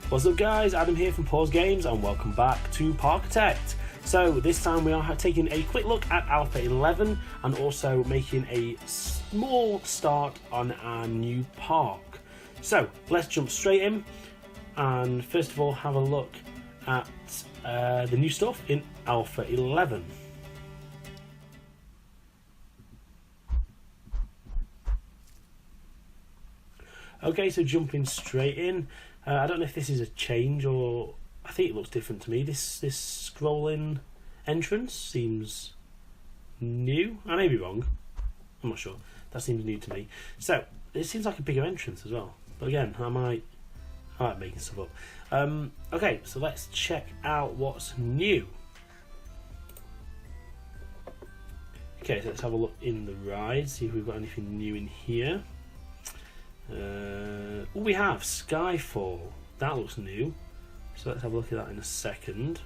What's up guys, Adam here from Pause Games and welcome back to Parkitect. So this time we are taking a quick look at Alpha 11 and also making a small start on our new park. So let's jump straight in and first of all have a look at the new stuff in Alpha 11. Okay, so jumping straight in, I don't know if this is a change or I think it looks different to me. This scrolling entrance seems new. I may be wrong. I'm not sure. That seems new to me. So it seems like a bigger entrance as well. But again, I might making stuff up. Okay, so let's check out what's new. Okay, so let's have a look in the ride, see if we've got anything new in here. We have Skyfall. That looks new. So let's have a look at that in a second.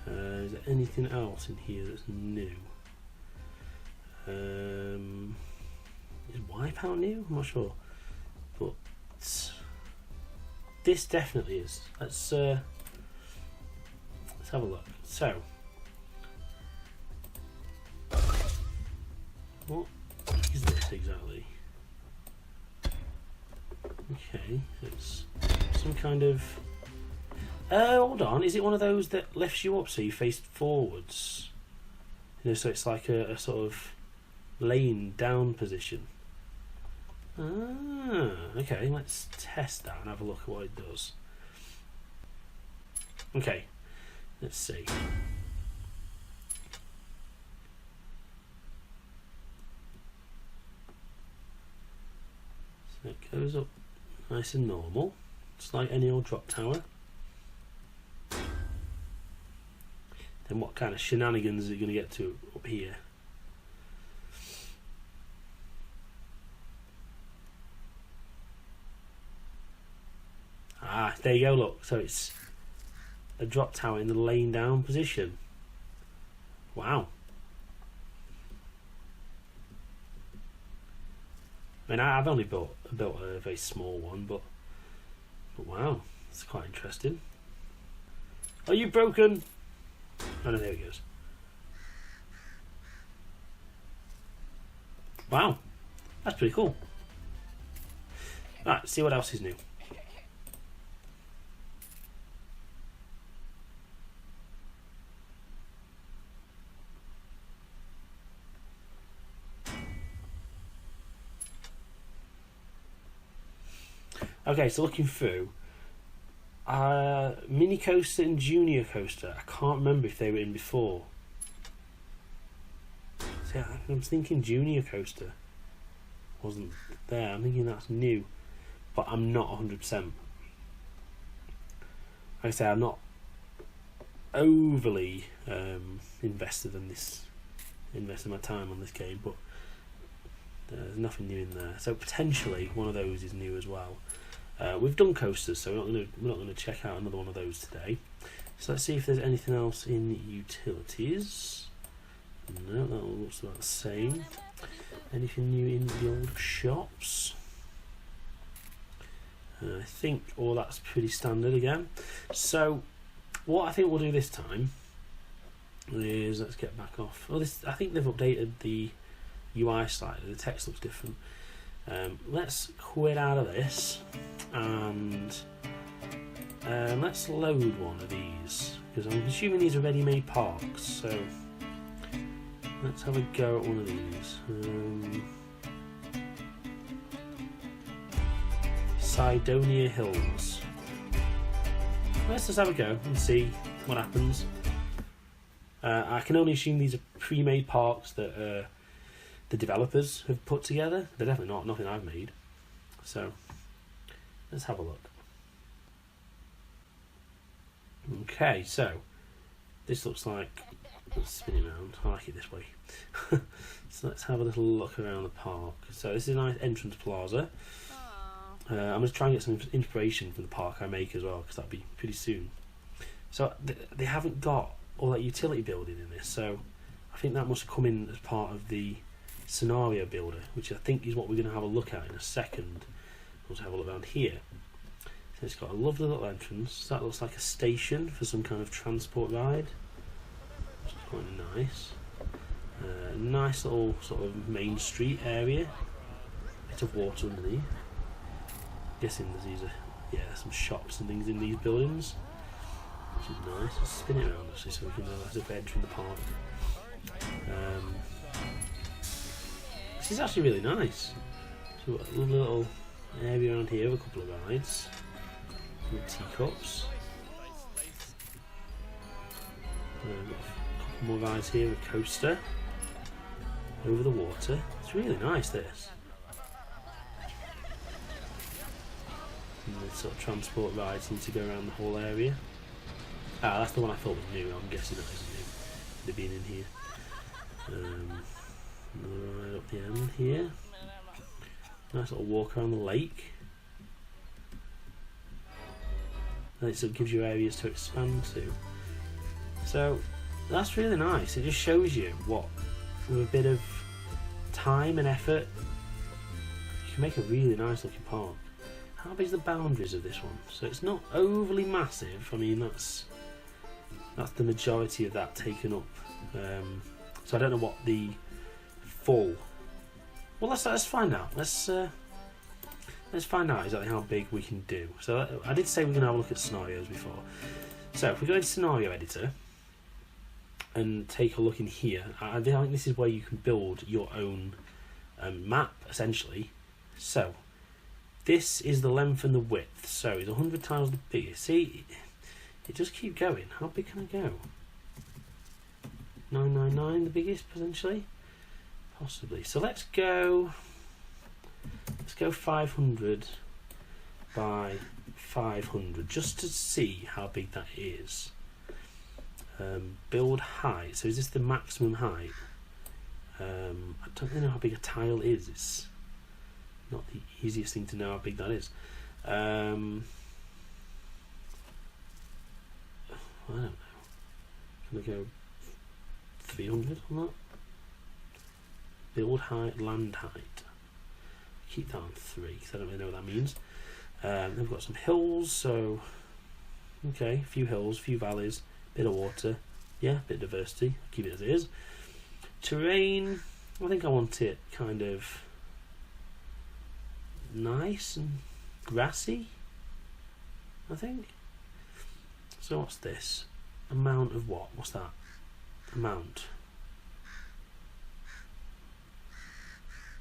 Is there anything else in here that's new? Is Wipeout new? I'm not sure. But this definitely is. Let's have a look. So, what is this exactly? Okay, it's some kind of... hold on, is it one of those that lifts you up so you face forwards? You know, so it's like a sort of laying down position. Ah, okay, let's test that and have a look at what it does. Okay, let's see. So it goes up nice and normal, just like any old drop tower. Then what kind of shenanigans is it going to get to up here? Ah, there you go, look. So it's a drop tower in the laying down position. Wow. I mean, I've only built a very small one, but wow, it's quite interesting. Are you broken? Oh no, there it goes. Wow, that's pretty cool. Right, see what else is new. Okay, so looking through, Mini Coaster and Junior Coaster, I can't remember if they were in before. See, I'm thinking Junior Coaster wasn't there, I'm thinking that's new, but I'm not 100%. Like I say, I'm not overly invested my time on this game, but there's nothing new in there. So potentially one of those is new as well. We've done coasters, so we're not going to check out another one of those today. So let's see if there's anything else in utilities. No, that all looks about the same. Anything new in the old shops? I think all that's pretty standard again. So what I think we'll do this time is, let's get back off. Oh, I think they've updated the UI slightly. The text looks different. Let's quit out of this and let's load one of these, because I'm assuming these are ready-made parks, so let's have a go at one of these. Cydonia Hills. Let's just have a go and see what happens. I can only assume these are pre-made parks that the developers have put together. They're definitely not nothing I've made. So let's have a look. Okay, so this looks like, let's spin it around. I like it this way. So let's have a little look around the park. So this is a nice entrance plaza. I'm going to try and get some inspiration from the park I make as well, because that'll be pretty soon. So they haven't got all that utility building in this, so I think that must have come in as part of the scenario builder, which I think is what we're going to have a look at in a second. We'll have a look around here. So it's got a lovely little entrance. That looks like a station for some kind of transport ride. Which is quite nice. Nice little sort of main street area. Bit of water underneath. Guessing there's some shops and things in these buildings. Which is nice. Let's spin it around actually so we can know that's a bed from the park. This is actually really nice. So we've got a little area around here with a couple of rides. With teacups. Got a couple more rides here, a coaster. Over the water. It's really nice, this. And the sort of transport rides need to go around the whole area. Ah, that's the one I thought was new. I'm guessing that isn't new. They've been in here. Another ride up the end here. Nice little walk around the lake. And it sort of gives you areas to expand to. So that's really nice. It just shows you what, with a bit of time and effort, you can make a really nice looking park. How big is the boundaries of this one? So it's not overly massive. I mean, that's the majority of that taken up. So I don't know what the full. Well, let's find out. Let's find out exactly how big we can do. So I did say we're going to have a look at scenarios before. So if we go into scenario editor and take a look in here, I think this is where you can build your own map essentially. So this is the length and the width. So it's 100 times the biggest. See, it just keep going. How big can I go? 999 the biggest potentially, possibly. So let's go 500 by 500 just to see how big that is. Build height. So is this the maximum height? I don't really know how big a tile is. It's not the easiest thing to know how big that is. I don't know. Can I go 300 on that? Build height, land height. Keep that on 3 because I don't really know what that means. We've got some hills, so okay, a few hills, a few valleys, bit of water, yeah, bit of diversity. Keep it as it is. Terrain, I think I want it kind of nice and grassy, I think. So what's this? Amount of what? What's that? Amount.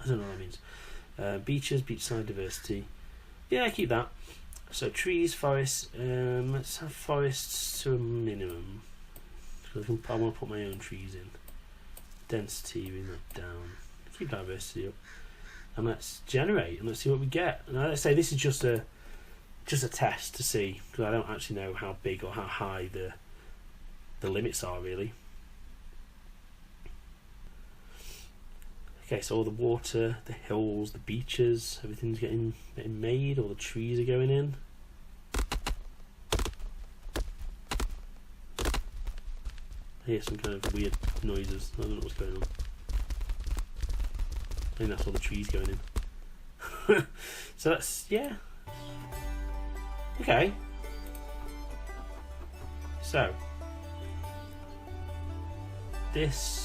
I don't know what that means. Beaches, beachside diversity. Yeah, keep that. So trees, forests. Let's have forests to a minimum. I want to put my own trees in. Density, bring that down. Keep diversity up. And let's generate and let's see what we get. And let's say this is just a test to see, because I don't actually know how big or how high the limits are really. Okay, so all the water, the hills, the beaches, everything's getting made, all the trees are going in. I hear some kind of weird noises, I don't know what's going on. I think that's all the trees going in. So that's, yeah. Okay. So this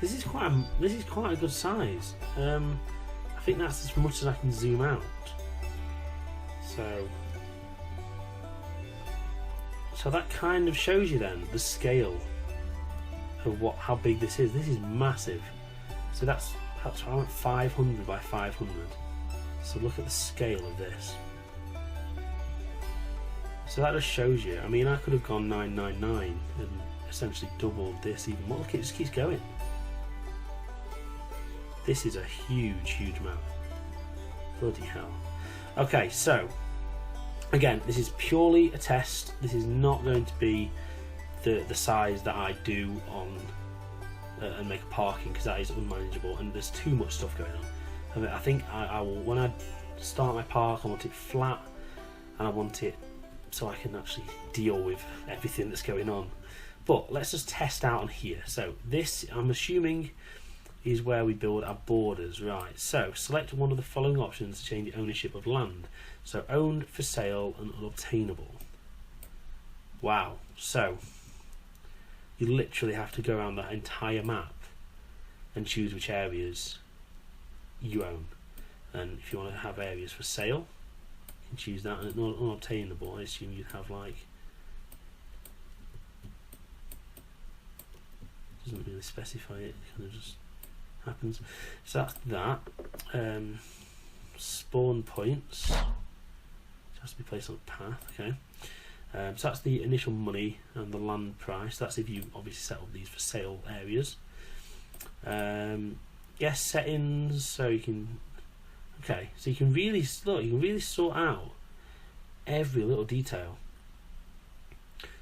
is quite a good size. I think that's as much as I can zoom out. So that kind of shows you then the scale of how big this is. This is massive. So that's I went 500 by 500. So look at the scale of this. So that just shows you. I mean, I could have gone 999 and essentially doubled this even more. Look, it just keeps going. This is a huge map. Bloody hell. Okay, so again, this is purely a test. This is not going to be the size that I do on and make a parking, because that is unmanageable and there's too much stuff going on. I think I will, when I start my park, I want it flat and I want it so I can actually deal with everything that's going on. But let's just test out on here. So this, I'm assuming, is where we build our borders. Right, so select one of the following options to change the ownership of land. So owned, for sale, and unobtainable. Wow, so you literally have to go around that entire map and choose which areas you own. And if you want to have areas for sale, you can choose that. And unobtainable, I assume you'd have like, doesn't really specify it, kind of just happens. So that's that. Spawn points, it has to be placed on a path. Okay. So that's the initial money and the land price. That's if you obviously set up these for sale areas. Yes, settings. So you can, okay. So you can really look. You can really sort out every little detail.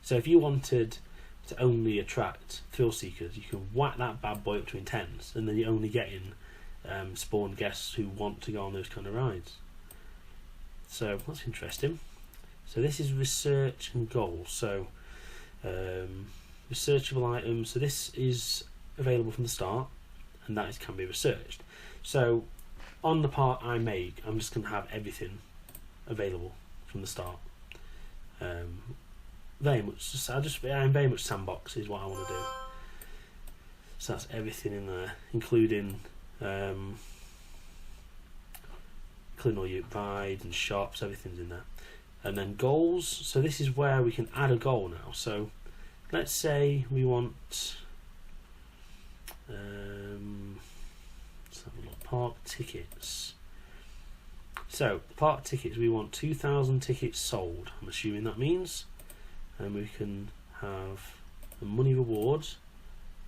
So if you wanted to only attract thrill seekers, you can whack that bad boy up to intense, and then you're only getting spawn guests who want to go on those kind of rides. So that's interesting. So this is research and goals. So researchable items. So this is available from the start, and that can be researched. So on the part I make, I'm just going to have everything available from the start. Very much. I'm very much sandbox is what I want to do. So that's everything in there, including including all your rides and shops. Everything's in there. And then goals. So this is where we can add a goal now. So let's say we want let's have a look. Park tickets. So park tickets, we want 2,000 tickets sold. I'm assuming that means, and we can have a money reward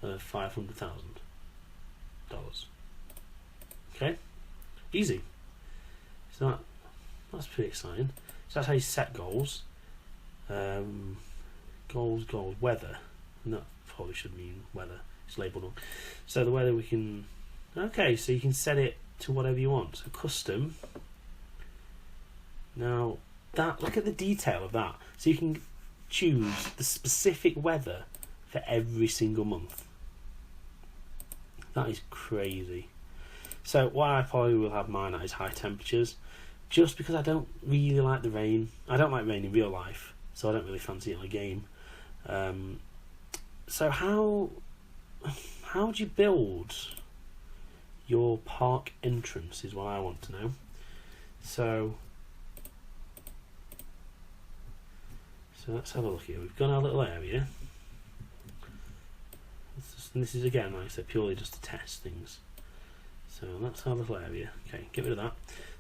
of $500,000. Okay, easy. So that's pretty exciting. So that's how you set goals. Goals, weather. And that probably should mean weather. It's labelled on. So the weather we can. Okay, so you can set it to whatever you want. So custom. Now that, look at the detail of that. So you can choose the specific weather for every single month. That is crazy. So what I probably will have mine at is high temperatures, just because I don't really like the rain. I don't like rain in real life, so I don't really fancy it in a game. So how would you build your park entrance is what I want to know. So let's have a look here. We've got our little area. This is again, like I said, purely just to test things. So that's our little area. Okay, get rid of that.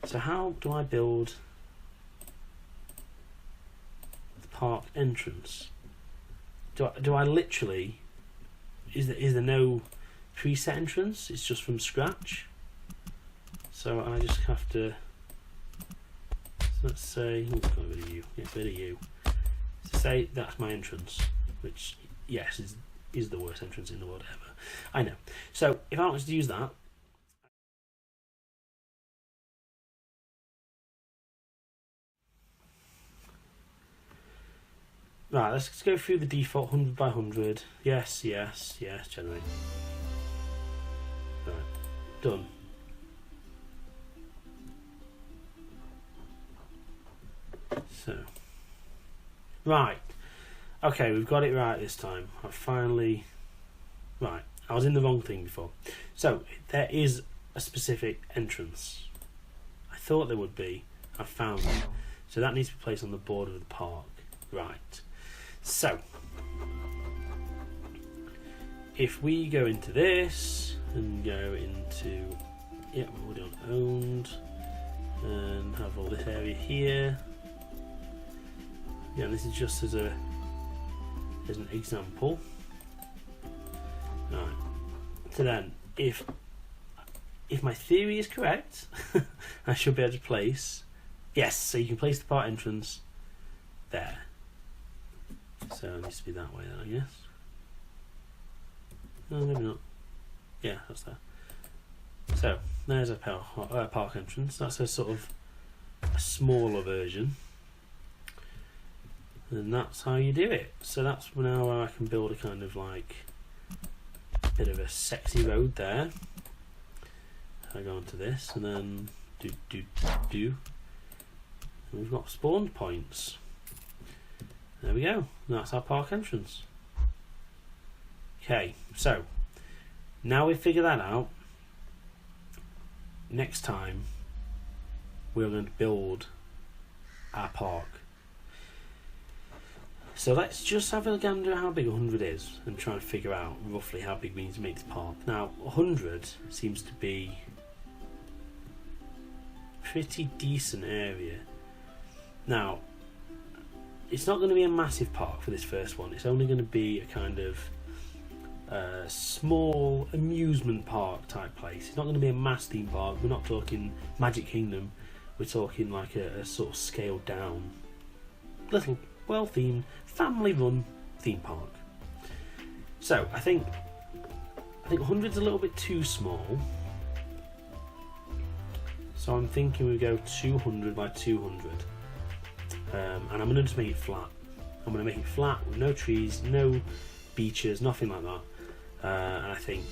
So how do I build the park entrance? Do I literally? Is there no preset entrance? It's just from scratch. So I just have to. Let's say, get rid of you. Get rid of you. So say that's my entrance, which yes is the worst entrance in the world ever. I know. So if I want to use that. Right, let's go through the default 100 by 100. Yes, generate. Right, done. So, right. Okay, we've got it right this time. I finally. Right, I was in the wrong thing before. So, there is a specific entrance. I thought there would be. I found it. So, that needs to be placed on the border of the park. Right. So, if we go into this and go into, yeah, we're already on owned, and have all this area here. Yeah, this is just as an example. Right. So then, if my theory is correct, I should be able to place. Yes, so you can place the park entrance there. So it needs to be that way then, I guess. No, maybe not. Yeah, that's there. So there's a park entrance. That's a sort of a smaller version, and that's how you do it. So that's now where I can build a kind of like bit of a sexy road there. go onto this, and then do. And we've got spawn points. There we go. That's our park entrance. Okay, so now we've figured that out. Next time we're going to build our park. So let's just have a gander at how big 100 is and try and figure out roughly how big we need to make this park. Now 100 seems to be a pretty decent area. Now it's not going to be a massive park for this first one. It's only going to be a kind of small amusement park type place. It's not going to be a mass theme park. We're not talking Magic Kingdom. We're talking like a sort of scaled down, little well themed, family run theme park. So I think 100's a little bit too small. So I'm thinking we go 200 by 200. And I'm going to just make it flat. I'm going to make it flat with no trees, no beaches, nothing like that. And I think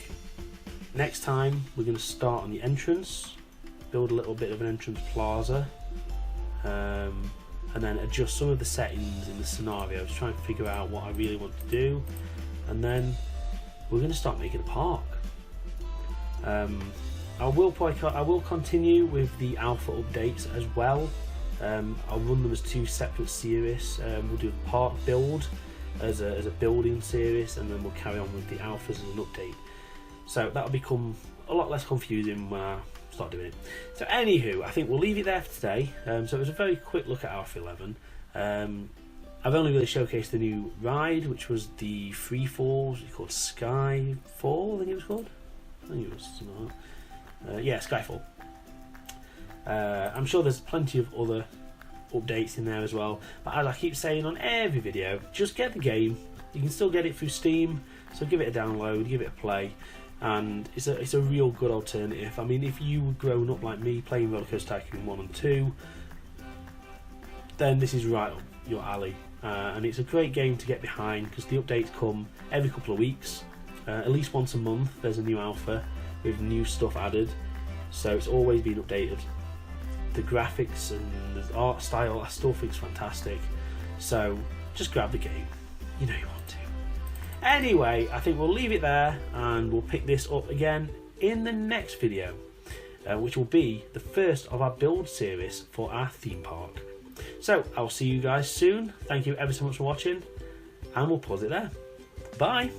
next time we're going to start on the entrance, build a little bit of an entrance plaza, and then adjust some of the settings in the scenarios, try and figure out what I really want to do, and then we're going to start making a park. I will continue with the alpha updates as well. I'll run them as two separate series. We'll do a park build as a building series, and then we'll carry on with the alphas as an update. So that'll become a lot less confusing when I start doing it. So anywho, I think we'll leave it there for today. So it was a very quick look at Alpha 11. I've only really showcased the new ride, which was the free fall, called Skyfall, I think it was called. I think it was something like that. Yeah, Skyfall. I'm sure there's plenty of other updates in there as well, but as I keep saying on every video, just get the game. You can still get it through Steam, so give it a download, give it a play, and it's a real good alternative. I mean, if you were grown up like me playing Roller Coaster Tycoon 1 and 2, then this is right up your alley, and it's a great game to get behind because the updates come every couple of weeks, at least once a month. There's a new alpha with new stuff added, so it's always been updated. The graphics and the art style I still think is fantastic, so just grab the game, you know you want to. Anyway, I think we'll leave it there and we'll pick this up again in the next video, which will be the first of our build series for our theme park. So I'll see you guys soon. Thank you ever so much for watching, and we'll pause it there. Bye.